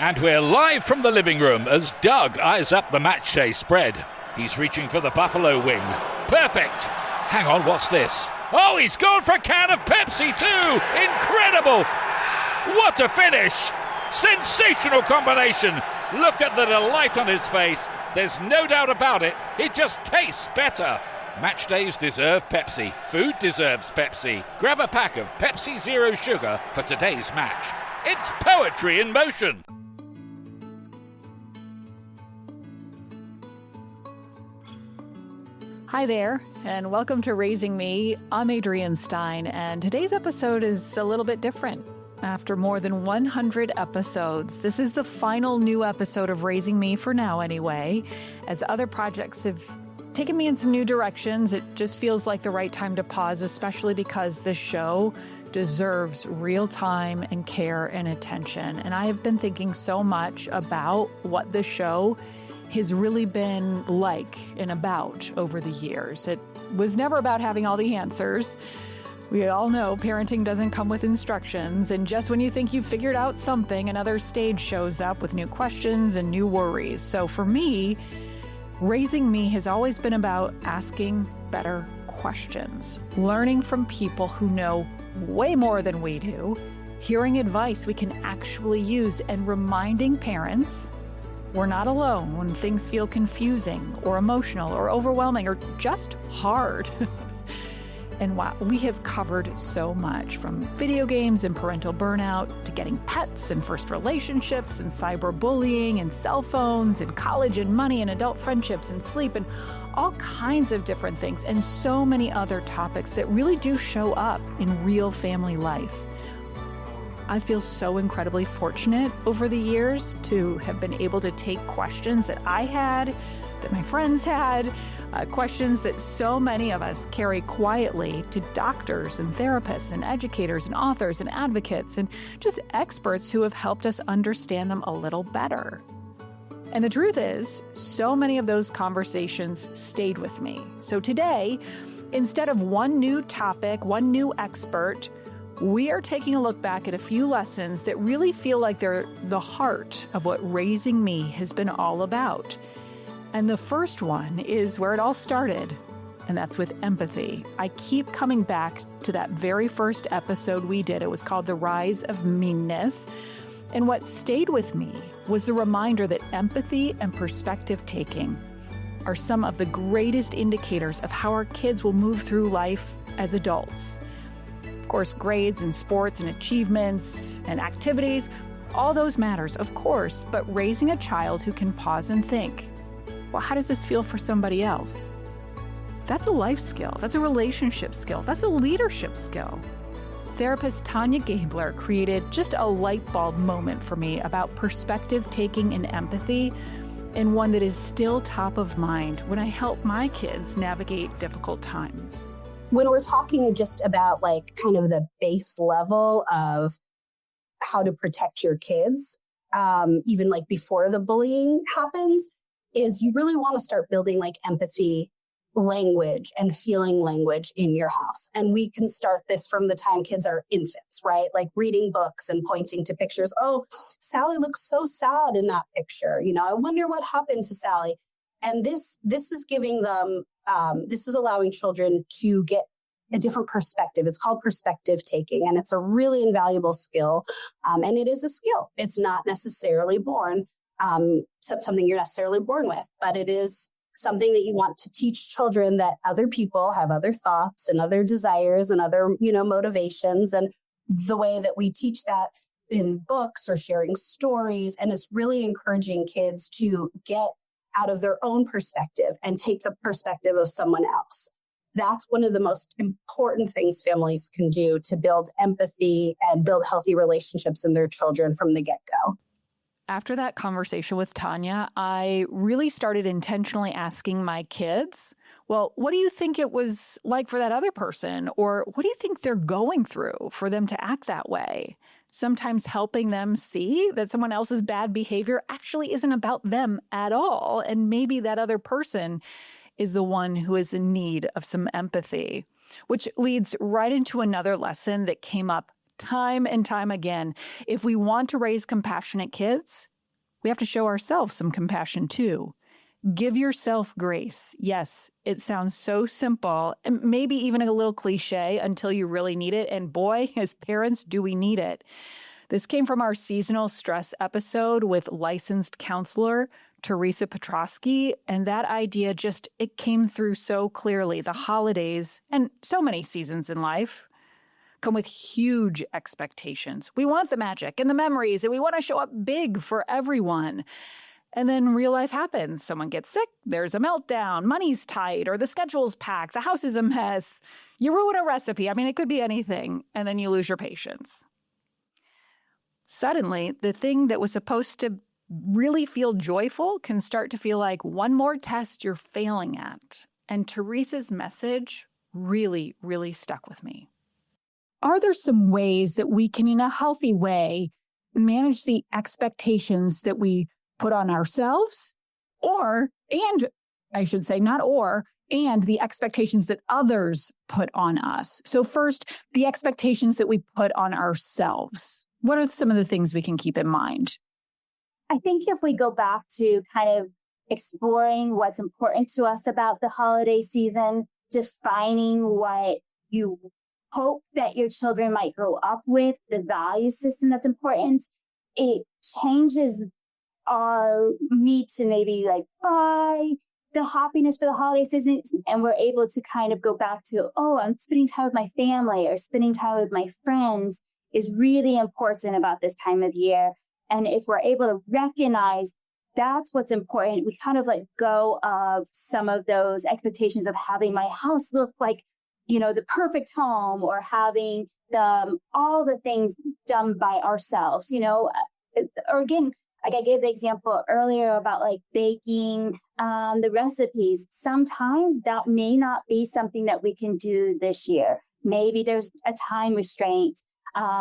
And we're live from the living room as Doug eyes up the matchday spread. He's reaching for the buffalo wing. Perfect! Hang on, what's this? Oh, he's gone for a can of Pepsi too! Incredible! What a finish! Sensational combination! Look at the delight on his face. There's no doubt about it. It just tastes better. Match days deserve Pepsi. Food deserves Pepsi. Grab a pack of Pepsi Zero Sugar for today's match. It's poetry in motion. Hi there, and welcome to Raising Me. I'm Adrienne Stein, and today's episode is a little bit different. After more than 100 episodes, this is the final new episode of Raising Me for now anyway. As other projects have taken me in some new directions, it just feels like the right time to pause, especially because this show deserves real time and care and attention. And I have been thinking so much about what the show has really been like and about over the years. It was never about having all the answers. We all know parenting doesn't come with instructions, and just when you think you've figured out something, another stage shows up with new questions and new worries. So for me, Raising Me has always been about asking better questions, learning from people who know way more than we do, hearing advice we can actually use, and reminding parents we're not alone when things feel confusing or emotional or overwhelming or just hard. And wow, we have covered so much, from video games and parental burnout to getting pets and first relationships and cyberbullying and cell phones and college and money and adult friendships and sleep and all kinds of different things, and so many other topics that really do show up in real family life. I feel so incredibly fortunate over the years to have been able to take questions that I had, that my friends had, questions that so many of us carry quietly to doctors and therapists and educators and authors and advocates and just experts who have helped us understand them a little better. And the truth is, so many of those conversations stayed with me. So today, instead of one new topic, one new expert, we are taking a look back at a few lessons that really feel like they're the heart of what Raising Me has been all about. And the first one is where it all started, and that's with empathy. I keep coming back to that very first episode we did. It was called The Rise of Meanness. And what stayed with me was the reminder that empathy and perspective taking are some of the greatest indicators of how our kids will move through life as adults. Of course, grades and sports and achievements and activities, all those matters, of course, but raising a child who can pause and think, well, how does this feel for somebody else? That's a life skill. That's a relationship skill. That's a leadership skill. Therapist Tanya Gabler created just a light bulb moment for me about perspective taking and empathy, and one that is still top of mind when I help my kids navigate difficult times. When we're talking just about like kind of the base level of how to protect your kids, even like before the bullying happens, is you really want to start building like empathy language and feeling language in your house. And we can start this from the time kids are infants, right? Like reading books and pointing to pictures. Oh, Sally looks so sad in that picture. You know, I wonder what happened to Sally. And this is giving them, this is allowing children to get a different perspective. It's called perspective taking, and it's a really invaluable skill. And it is a skill. It's not necessarily something you're necessarily born with, but it is something that you want to teach children, that other people have other thoughts and other desires and other, motivations. And the way that we teach that in books or sharing stories, and it's really encouraging kids to get out of their own perspective and take the perspective of someone else. That's one of the most important things families can do to build empathy and build healthy relationships in their children from the get-go. After that conversation with Tanya, I really started intentionally asking my kids, well, what do you think it was like for that other person? Or what do you think they're going through for them to act that way? Sometimes helping them see that someone else's bad behavior actually isn't about them at all. And maybe that other person is the one who is in need of some empathy, which leads right into another lesson that came up time and time again. If we want to raise compassionate kids, we have to show ourselves some compassion too. Give yourself grace. Yes, it sounds so simple and maybe even a little cliche until you really need it. And boy, as parents, do we need it. This came from our seasonal stress episode with licensed counselor Teresa Petrosky. And that idea it came through so clearly. The holidays and so many seasons in life come with huge expectations. We want the magic and the memories, and we want to show up big for everyone. And then real life happens. Someone gets sick, there's a meltdown, money's tight, or the schedule's packed, the house is a mess. You ruin a recipe. I mean, it could be anything. And then you lose your patience. Suddenly, the thing that was supposed to really feel joyful can start to feel like one more test you're failing at. And Teresa's message really, really stuck with me. Are there some ways that we can, in a healthy way, manage the expectations that we put on ourselves and the expectations that others put on us? So first, the expectations that we put on ourselves. What are some of the things we can keep in mind? I think if we go back to kind of exploring what's important to us about the holiday season, defining what you hope that your children might grow up with, the value system that's important, it changes our need to maybe buy the happiness for the holiday season. And we're able to kind of go back to, I'm spending time with my family or spending time with my friends is really important about this time of year. And if we're able to recognize that's what's important, we kind of let go of some of those expectations of having my house look like, the perfect home or having all the things done by ourselves, or again, like I gave the example earlier about baking the recipes. Sometimes that may not be something that we can do this year. Maybe there's a time restraint.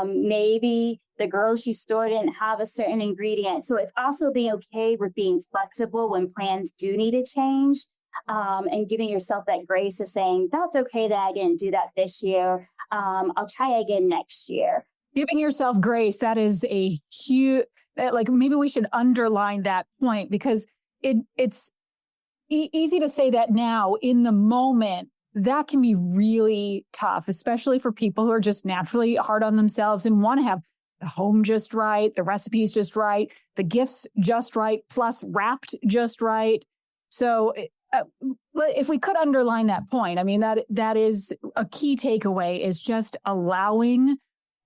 Maybe the grocery store didn't have a certain ingredient. So it's also being okay with being flexible when plans do need to change, and giving yourself that grace of saying, that's okay that I didn't do that this year. I'll try again next year. Giving yourself grace, that is a huge, maybe we should underline that point because it's easy to say that now in the moment. That can be really tough, especially for people who are just naturally hard on themselves and want to have the home just right, the recipes just right, the gifts just right, plus wrapped just right. So if we could underline that point, I mean, that is a key takeaway is just allowing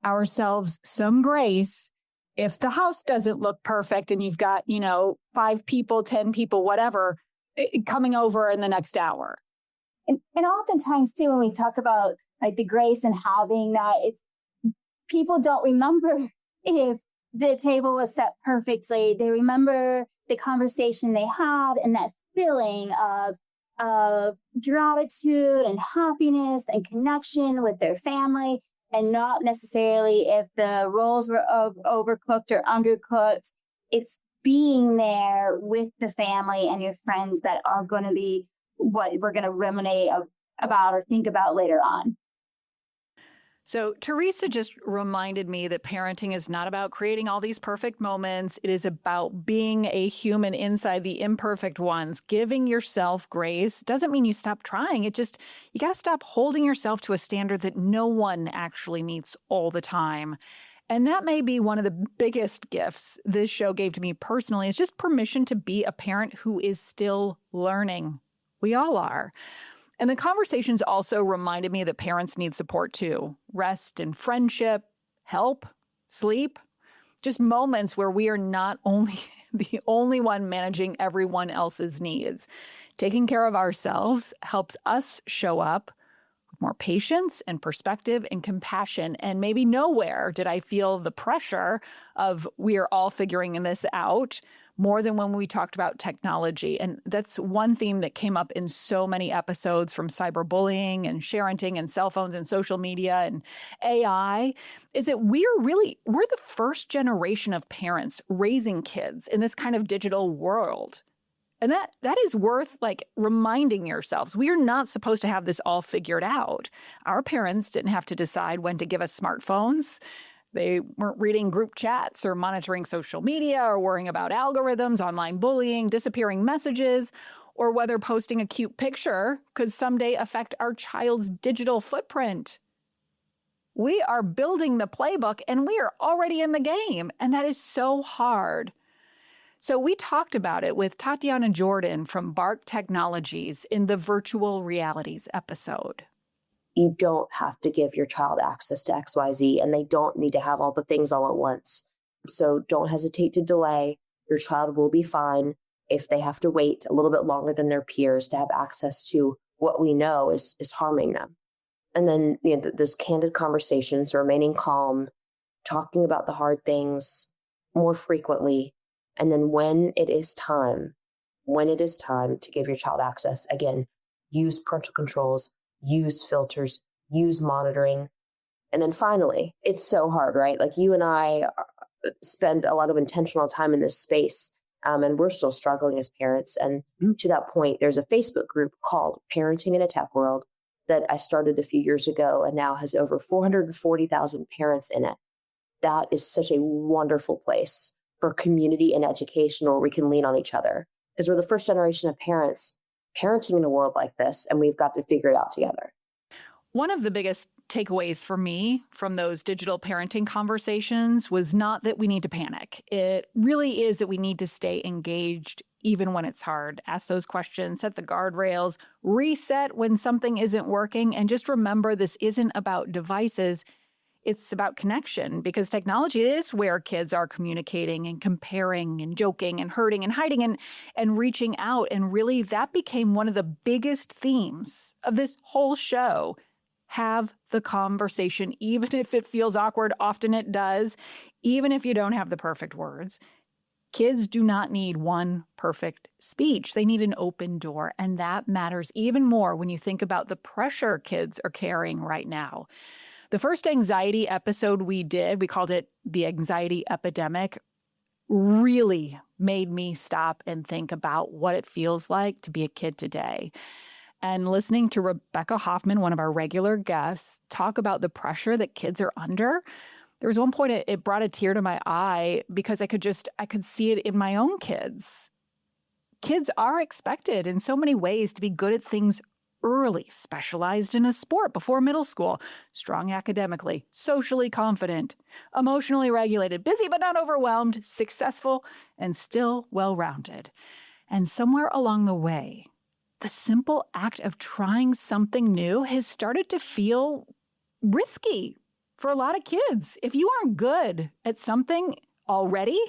ourselves some grace. If the house doesn't look perfect and you've got, 5 people, 10 people, whatever, coming over in the next hour. And oftentimes too, when we talk about the grace and having that, it's people don't remember if the table was set perfectly. They remember the conversation they had and that feeling of gratitude and happiness and connection with their family, and not necessarily if the rolls were overcooked or undercooked. It's being there with the family and your friends that are going to be what we're going to ruminate about or think about later on. So Teresa just reminded me that parenting is not about creating all these perfect moments. It is about being a human inside the imperfect ones. Giving yourself grace doesn't mean you stop trying. You got to stop holding yourself to a standard that no one actually meets all the time. And that may be one of the biggest gifts this show gave to me personally, is just permission to be a parent who is still learning. We all are. And the conversations also reminded me that parents need support too. Rest and friendship, help, sleep, just moments where we are not only the only one managing everyone else's needs. Taking care of ourselves helps us show up with more patience and perspective and compassion. And maybe nowhere did I feel the pressure of we are all figuring this out more than when we talked about technology. And that's one theme that came up in so many episodes, from cyberbullying and sharenting and cell phones and social media and AI, is that we're the first generation of parents raising kids in this kind of digital world. And that is worth reminding yourselves. We are not supposed to have this all figured out. Our parents didn't have to decide when to give us smartphones. They weren't reading group chats or monitoring social media or worrying about algorithms, online bullying, disappearing messages, or whether posting a cute picture could someday affect our child's digital footprint. We are building the playbook and we are already in the game. And that is so hard. So we talked about it with Tatiana Jordan from Bark Technologies in the Virtual Realities episode. You don't have to give your child access to XYZ, and they don't need to have all the things all at once. So don't hesitate to delay. Your child will be fine if they have to wait a little bit longer than their peers to have access to what we know is harming them. And then, those candid conversations, remaining calm, talking about the hard things more frequently. And then when it is time to give your child access, again, use parental controls, use filters, use monitoring. And then finally, it's so hard, right? You and I spend a lot of intentional time in this space, and we're still struggling as parents. And to that point, there's a Facebook group called Parenting in a Tech World that I started a few years ago and now has over 440,000 parents in it. That is such a wonderful place for community and education where we can lean on each other, because we're the first generation of parents parenting in a world like this, and we've got to figure it out together. One of the biggest takeaways for me from those digital parenting conversations was not that we need to panic. It really is that we need to stay engaged even when it's hard. Ask those questions, set the guardrails, reset when something isn't working, and just remember this isn't about devices. It's about connection, because technology is where kids are communicating and comparing and joking and hurting and hiding and reaching out. And really, that became one of the biggest themes of this whole show. Have the conversation, even if it feels awkward. Often it does, even if you don't have the perfect words. Kids do not need one perfect speech. They need an open door. And that matters even more when you think about the pressure kids are carrying right now. The first anxiety episode we did, we called it The Anxiety Epidemic, really made me stop and think about what it feels like to be a kid today. And listening to Rebecca Hoffman, one of our regular guests, talk about the pressure that kids are under, there was one point it brought a tear to my eye because I could see it in my own kids. Kids are expected in so many ways to be good at things early, specialized in a sport before middle school, strong academically, socially confident, emotionally regulated, busy but not overwhelmed, successful, and still well-rounded. And somewhere along the way, the simple act of trying something new has started to feel risky for a lot of kids. If you aren't good at something already,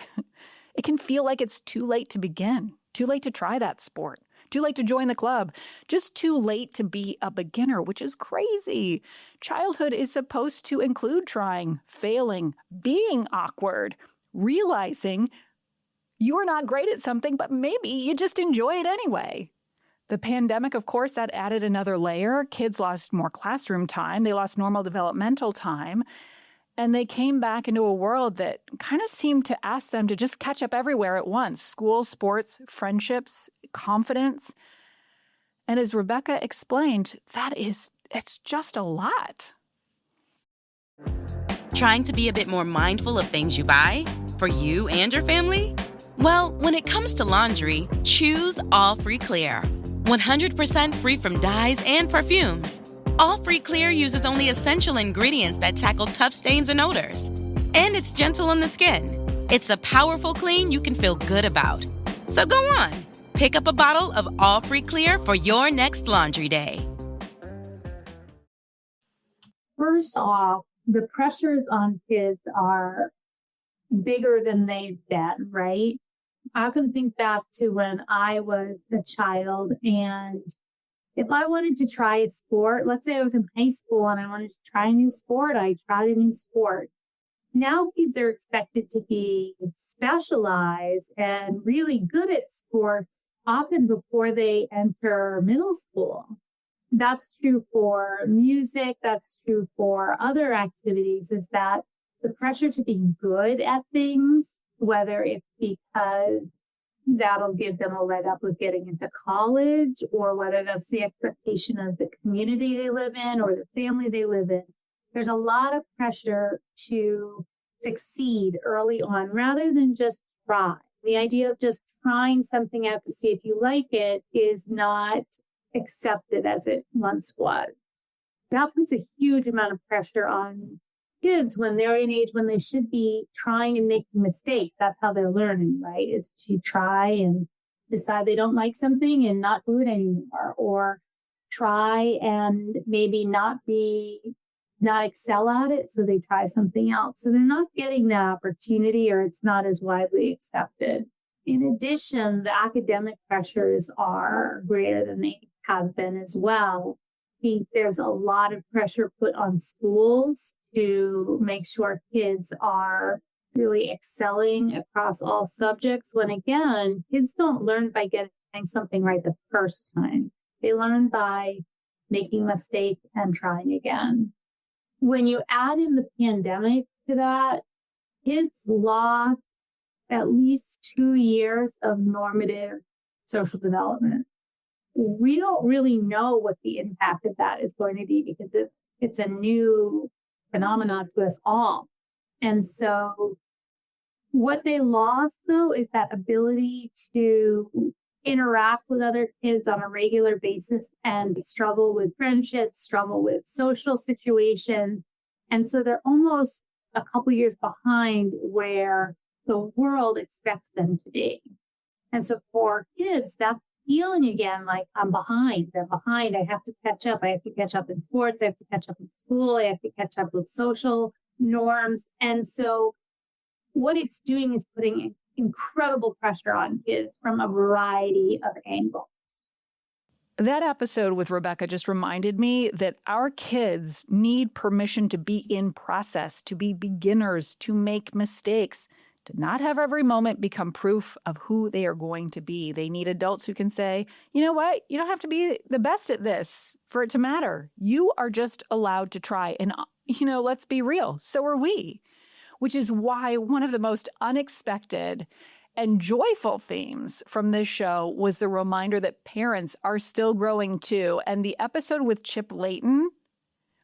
it can feel like it's too late to begin, too late to try that sport, too late to join the club, just too late to be a beginner, which is crazy. Childhood is supposed to include trying, failing, being awkward, realizing you're not great at something, but maybe you just enjoy it anyway. The pandemic, of course, that added another layer. Kids lost more classroom time. They lost normal developmental time. And they came back into a world that kind of seemed to ask them to just catch up everywhere at once. School, sports, friendships, confidence. And as Rebecca explained, it's just a lot. Trying to be a bit more mindful of things you buy? For you and your family? Well, when it comes to laundry, choose All Free Clear. 100% free from dyes and perfumes. All Free Clear uses only essential ingredients that tackle tough stains and odors. And it's gentle on the skin. It's a powerful clean you can feel good about. So go on, pick up a bottle of All Free Clear for your next laundry day. First off, the pressures on kids are bigger than they've been, right? I can think back to when I was a child, and if I wanted to try a sport, let's say I was in high school and I wanted to try a new sport, I tried a new sport. Now kids are expected to be specialized and really good at sports often before they enter middle school. That's true for music. That's true for other activities, is that the pressure to be good at things, whether it's because that'll give them a leg up with getting into college, or whether that's the expectation of the community they live in or the family they live in. There's a lot of pressure to succeed early on rather than just try. The idea of just trying something out to see if you like it is not accepted as it once was. That puts a huge amount of pressure on kids when they're in age when they should be trying and making mistakes. That's how they're learning, right? Is to try and decide they don't like something and not do it anymore, or try and maybe not excel at it. So they try something else. So they're not getting that opportunity, or it's not as widely accepted. In addition, the academic pressures are greater than they have been as well. I think there's a lot of pressure put on schools to make sure kids are really excelling across all subjects, when again, kids don't learn by getting something right the first time. They learn by making mistakes and trying again. When you add in the pandemic to that, kids lost at least 2 years of normative social development. We don't really know what the impact of that is going to be, because it's a new phenomenon to us all. And so what they lost, though, is that ability to interact with other kids on a regular basis and struggle with friendships, struggle with social situations. And so they're almost a couple years behind where the world expects them to be. And so for kids, that's feeling again like I'm behind. They're behind. I have to catch up. I have to catch up in sports. I have to catch up in school. I have to catch up with social norms. And so what it's doing is putting incredible pressure on kids from a variety of angles. That episode with Rebecca just reminded me that our kids need permission to be in process, to be beginners, to make mistakes, to not have every moment become proof of who they are going to be. They need adults who can say, you know what? You don't have to be the best at this for it to matter. You are just allowed to try. And, let's be real. So are we, which is why one of the most unexpected and joyful themes from this show was the reminder that parents are still growing too. And the episode with Chip Layton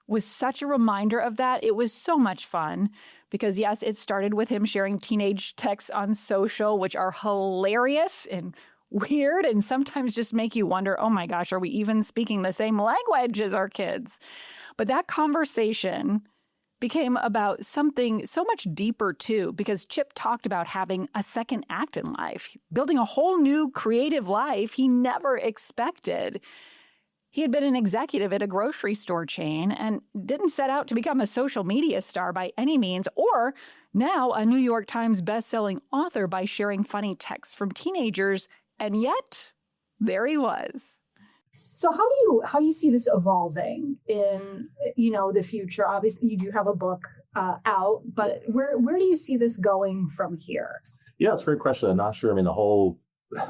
was such a reminder of that. It was so much fun because, yes, it started with him sharing teenage texts on social, which are hilarious and weird and sometimes just make you wonder, oh my gosh, are we even speaking the same language as our kids? But that conversation became about something so much deeper too, because Chip talked about having a second act in life, building a whole new creative life he never expected. He had been an executive at a grocery store chain and didn't set out to become a social media star by any means, or now a New York Times bestselling author by sharing funny texts from teenagers. And yet, there he was. So how do you see this evolving in, the future? Obviously, you do have a book out, but where do you see this going from here? Yeah, it's a great question. I'm not sure. I mean,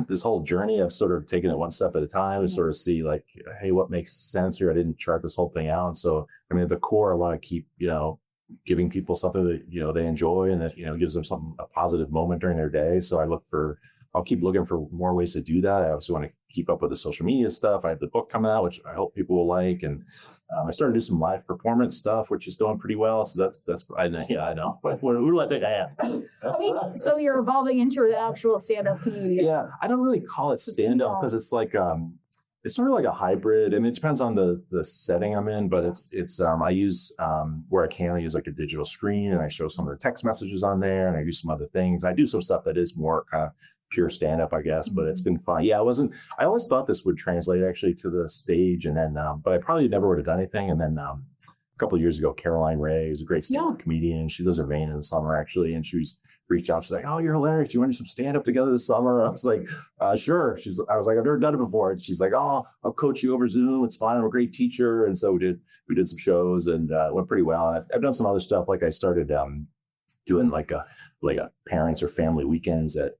this whole journey, I've sort of taken it one step at a time and sort of see like, hey, what makes sense here? I didn't chart this whole thing out. So, I mean, at the core, I want to keep, giving people something that, they enjoy and that, gives them a positive moment during their day. So I'll keep looking for more ways to do that. I also want to keep up with the social media stuff. I have the book coming out, which I hope people will like. And I started to do some live performance stuff, which is doing pretty well. So I know. Who do I think I am? So you're evolving into an actual stand-up comedian. Yeah, I don't really call it stand-up because it's like, it's sort of like a hybrid, and it depends on the setting I'm in. But it's I use where I can, I use like a digital screen, and I show some of the text messages on there, and I do some other things. I do some stuff that is more kind of pure stand-up, I guess, but it's been fun. Yeah, I always thought this would translate actually to the stage, and then, but I probably never would have done anything. And then a couple of years ago, Caroline Ray is a great stand-up comedian. She lives in Maine in the summer, actually, and she's reached out. She's like, "Oh, you're hilarious. Do you want to do some stand-up together this summer?" I was like, "Sure." I was like, "I've never done it before." And she's like, "Oh, I'll coach you over Zoom. It's fine. I'm a great teacher." And so we did some shows, and it went pretty well. I've done some other stuff, like I started doing like a parents or family weekends at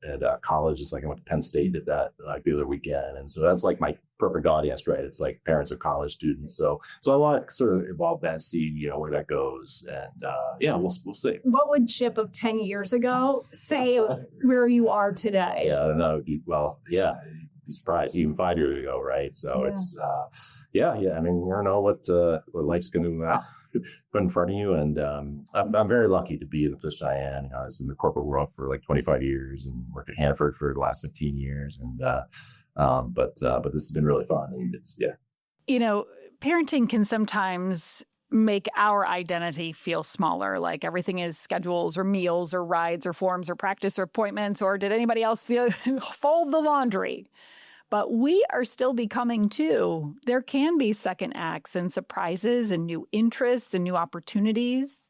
colleges. Like I went to Penn State, did that like the other weekend. And so that's like my perfect audience, right? It's like parents of college students. So I like sort of evolve that, see, where that goes. And we'll see. What would Chip of 10 years ago say of where you are today? Yeah, I don't know. Well, yeah. Be surprised even 5 years ago, right? So it's I mean, you don't know what life's going to put in front of you, and I'm very lucky to be in the position I am. I was in the corporate world for like 25 years and worked at Hannaford for the last 15 years, and but this has been really fun. And it's parenting can sometimes make our identity feel smaller, like everything is schedules or meals or rides or forms or practice or appointments, or did anybody else fold the laundry? But we are still becoming too. There can be second acts and surprises and new interests and new opportunities.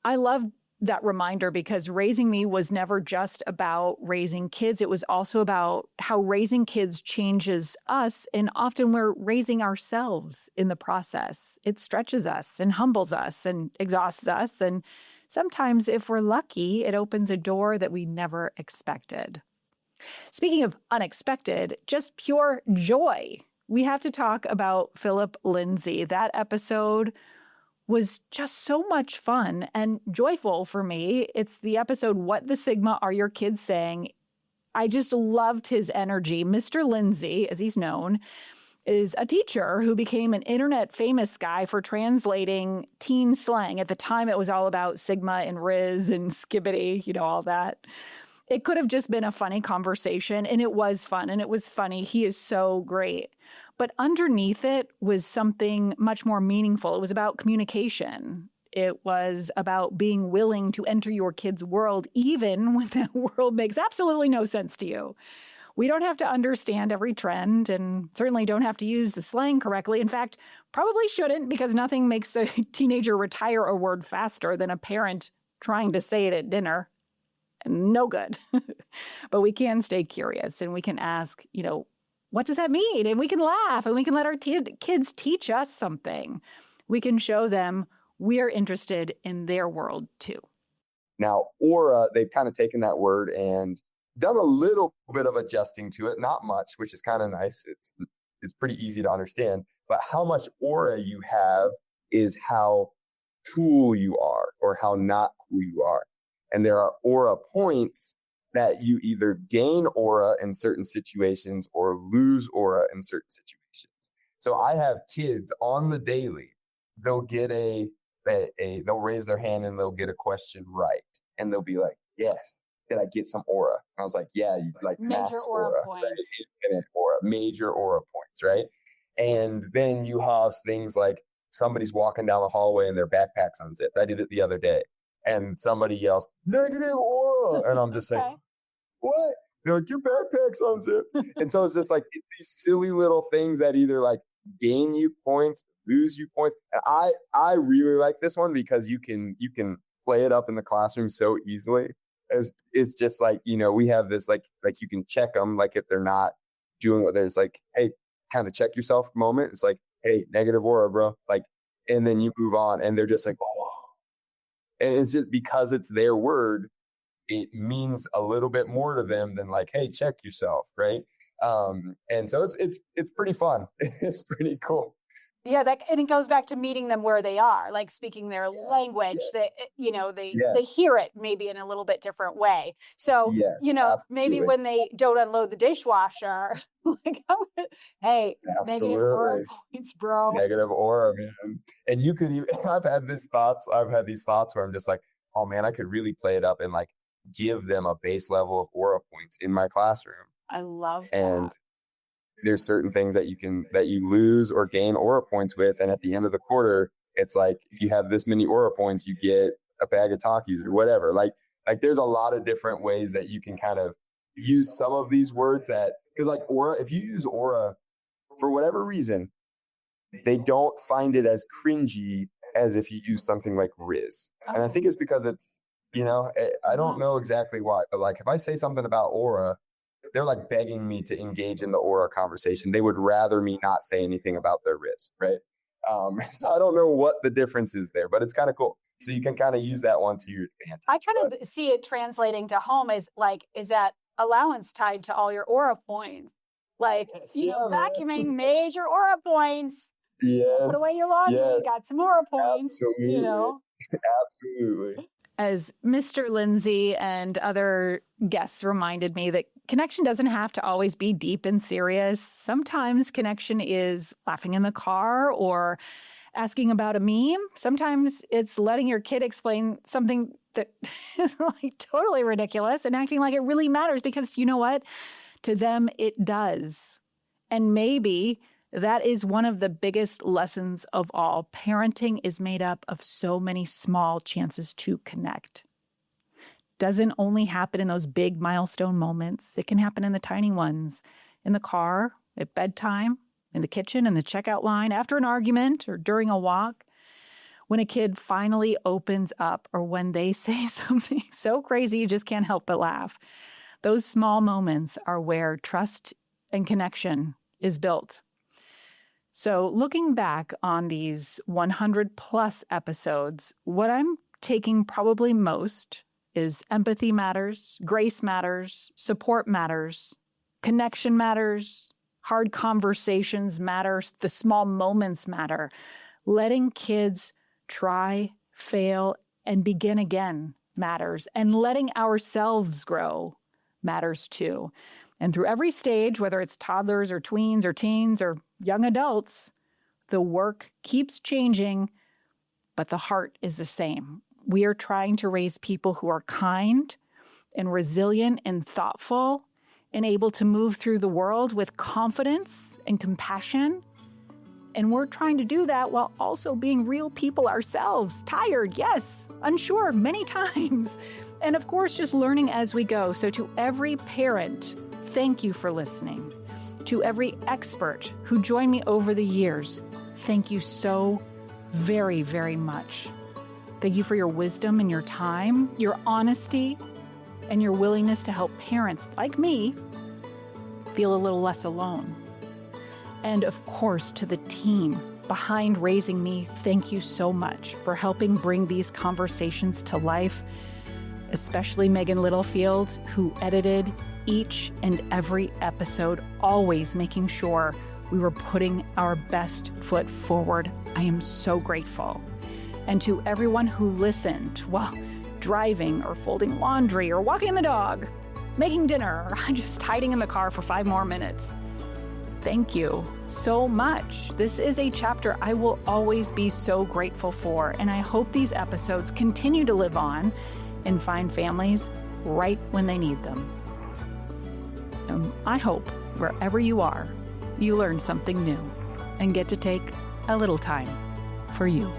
I love that reminder because Raising Me was never just about raising kids. It was also about how raising kids changes us, and often we're raising ourselves in the process. It stretches us and humbles us and exhausts us. And sometimes, if we're lucky, it opens a door that we never expected. Speaking of unexpected, just pure joy. We have to talk about Philip Lindsay. That episode was just so much fun and joyful for me. It's the episode, What the Sigma Are Your Kids Saying? I just loved his energy. Mr. Lindsay, as he's known, is a teacher who became an internet famous guy for translating teen slang. At the time, it was all about Sigma and Riz and Skibbity, all that. It could have just been a funny conversation, and it was fun, and it was funny. He is so great. But underneath it was something much more meaningful. It was about communication. It was about being willing to enter your kid's world, even when that world makes absolutely no sense to you. We don't have to understand every trend and certainly don't have to use the slang correctly. In fact, probably shouldn't, because nothing makes a teenager retire a word faster than a parent trying to say it at dinner. No good. But we can stay curious and we can ask, what does that mean? And we can laugh and we can let our kids teach us something. We can show them we are interested in their world too. Now, aura, they've kind of taken that word and done a little bit of adjusting to it, not much, which is kind of nice. It's pretty easy to understand. But how much aura you have is how cool you are or how not cool you are. And there are aura points that you either gain aura in certain situations or lose aura in certain situations. So I have kids on the daily, they'll get they'll raise their hand and they'll get a question right. And they'll be like, yes, did I get some aura? And I was like, yeah, you like major aura points. Right? Infinite aura, major aura points, right? And then you have things like somebody's walking down the hallway and their backpack's unzipped. I did it the other day. And somebody yells, negative aura. And I'm just like, what? They're like, your backpack's unzipped. And so it's just like these silly little things that either like gain you points, lose you points. And I really like this one because you can play it up in the classroom so easily. It's just like, we have this like you can check them, like if they're not doing what there's like, hey, kind of check yourself moment. It's like, hey, negative aura, bro. Like, and then you move on and they're just like, oh. And it's just because it's their word, it means a little bit more to them than like, hey, check yourself, right? And so it's pretty fun. It's pretty cool. Yeah, and it goes back to meeting them where they are, like speaking their language. That they hear it maybe in a little bit different way. So maybe when they don't unload the dishwasher, like, hey, negative aura points, bro. Negative aura, man. And you could even. I've had these thoughts where I'm just like, oh man, I could really play it up and like give them a base level of aura points in my classroom. I love that. And there's certain things that you lose or gain aura points with. And at the end of the quarter, it's like, if you have this many aura points, you get a bag of Takis or whatever. Like there's a lot of different ways that you can kind of use some of these words because like aura, if you use aura for whatever reason, they don't find it as cringy as if you use something like Riz. And I think it's because it's, I don't know exactly why, but like if I say something about aura, they're like begging me to engage in the aura conversation. They would rather me not say anything about their Riz, right? So I don't know what the difference is there, but it's kind of cool. So you can kind of use that one to your advantage. I kind of see it translating to home as like, is that allowance tied to all your aura points? Like, vacuuming major aura points. Yes. Put away your laundry, got some aura points. Absolutely. Absolutely. As Mr. Lindsay and other guests reminded me that connection doesn't have to always be deep and serious. Sometimes connection is laughing in the car or asking about a meme. Sometimes it's letting your kid explain something that is like totally ridiculous and acting like it really matters because you know what? To them, it does. And maybe that is one of the biggest lessons of all. Parenting is made up of so many small chances to connect. Doesn't only happen in those big milestone moments. It can happen in the tiny ones, in the car, at bedtime, in the kitchen, in the checkout line, after an argument, or during a walk. When a kid finally opens up or when they say something so crazy you just can't help but laugh. Those small moments are where trust and connection is built. So looking back on these 100 plus episodes, what I'm taking probably most is empathy matters, grace matters, support matters, connection matters, hard conversations matter, the small moments matter. Letting kids try, fail, and begin again matters. And letting ourselves grow matters too. And through every stage, whether it's toddlers or tweens or teens or young adults, the work keeps changing, but the heart is the same. We are trying to raise people who are kind and resilient and thoughtful and able to move through the world with confidence and compassion. And we're trying to do that while also being real people ourselves. Tired, yes, unsure many times. And of course, just learning as we go. So to every parent, thank you for listening. To every expert who joined me over the years, thank you so very, very much. Thank you for your wisdom and your time, your honesty, and your willingness to help parents like me feel a little less alone. And of course, to the team behind Raising Me, thank you so much for helping bring these conversations to life, especially Megan Littlefield, who edited each and every episode, always making sure we were putting our best foot forward. I am so grateful. And to everyone who listened while driving or folding laundry or walking the dog, making dinner, or just hiding in the car for 5 more minutes. Thank you so much. This is a chapter I will always be so grateful for, and I hope these episodes continue to live on and find families right when they need them. I hope wherever you are, you learn something new and get to take a little time for you.